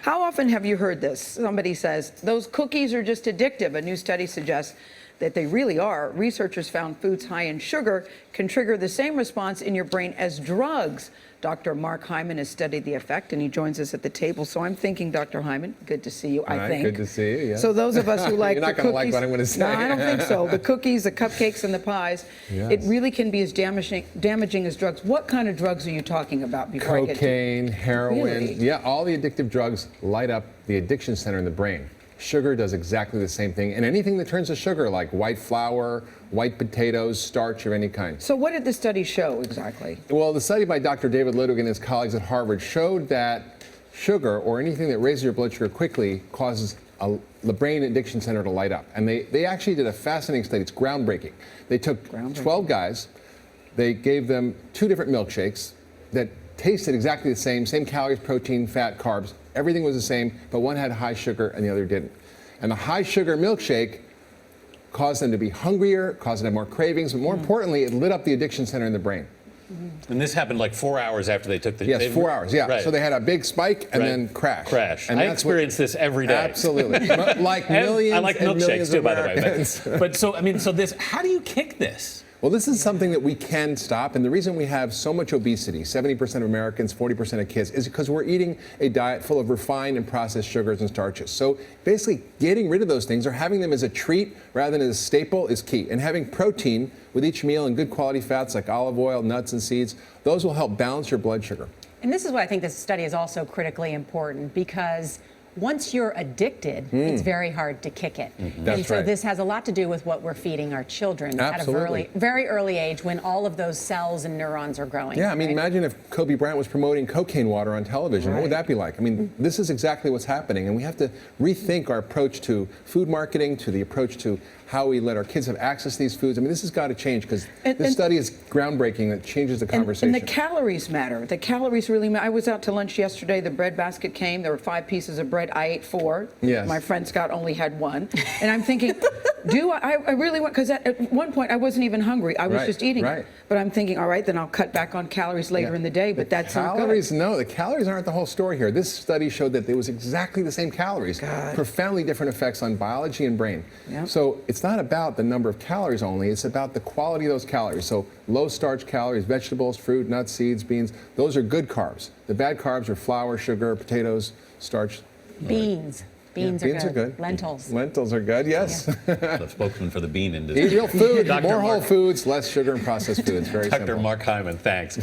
How often have you heard this? Somebody says, those cookies are just addictive. A new study suggests that they really are. Researchers found foods high in sugar can trigger the same response in your brain as drugs. Dr. Mark Hyman has studied the effect, and he joins us at the table. So I'm thinking, Dr. Hyman, good to see you, I think. Good to see you, yeah. So those of us who like You're not the going to cookies, like what I'm going to say. No, I don't think so. The cookies, the cupcakes, and the pies, yes. It really can be as damaging as drugs. What kind of drugs are you talking about before I get to... Cocaine, heroin, Really? yeah, all the addictive drugs light up the addiction center in the brain. Sugar does exactly the same thing, and anything that turns to sugar, like white flour, white potatoes, starch of any kind. So what did the study show exactly? Well, the study by Dr. David Ludwig and his colleagues at Harvard showed that sugar, or anything that raises your blood sugar quickly, causes the brain addiction center to light up. And they actually did a fascinating study. It's groundbreaking. They took 12 guys, they gave them 2 different milkshakes that tasted exactly the same calories, protein, fat, carbs. Everything was the same, but one had high sugar and the other didn't. And the high sugar milkshake caused them to be hungrier, caused them to have more cravings, but more importantly, it lit up the addiction center in the brain. And this happened like 4 hours after they took the... Yes, 4 hours, yeah. Right. So they had a big spike and then crash. And I experience this every day. Absolutely. Like millions I like and milkshakes millions too, of by the way. Americans. But so, I mean, so this, how do you kick this? Well, this is something that we can stop, and the reason we have so much obesity, 70% of Americans, 40% of kids, is because we're eating a diet full of refined and processed sugars and starches. So basically, getting rid of those things or having them as a treat rather than as a staple is key. And having protein with each meal and good quality fats like olive oil, nuts, and seeds, those will help balance your blood sugar. And this is why I think this study is also critically important, because once you're addicted, it's very hard to kick it. That's so right. this has a lot to do with what we're feeding our children Absolutely. at a very early age, when all of those cells and neurons are growing. Yeah, I mean, right? imagine if Kobe Bryant was promoting cocaine water on television. What would that be like? I mean, this is exactly what's happening, and we have to rethink our approach to food marketing, to the approach to how we let our kids have access to these foods. I mean, this has got to change, because this study is groundbreaking. That changes the conversation. And the calories matter. The calories really matter. I was out to lunch yesterday. The bread basket came. There were 5 pieces of bread. I ate 4. Yes. My friend Scott only had 1. And I'm thinking, I really want, because at one point I wasn't even hungry. I was just eating. But I'm thinking, all right, then I'll cut back on calories later in the day, but that's not good. No, the calories aren't the whole story here. This study showed that there was exactly the same calories, profoundly different effects on biology and brain. So it's not about the number of calories only, it's about the quality of those calories. So low starch calories, vegetables, fruit, nuts, seeds, beans, those are good carbs. The bad carbs are flour, sugar, potatoes, starch. Beans. Beans are good. Lentils. Lentils are good, yes. The spokesman for the bean industry. Eat real food, more Dr. whole foods, less sugar and processed foods. Very simple. Dr. Mark Hyman, thanks.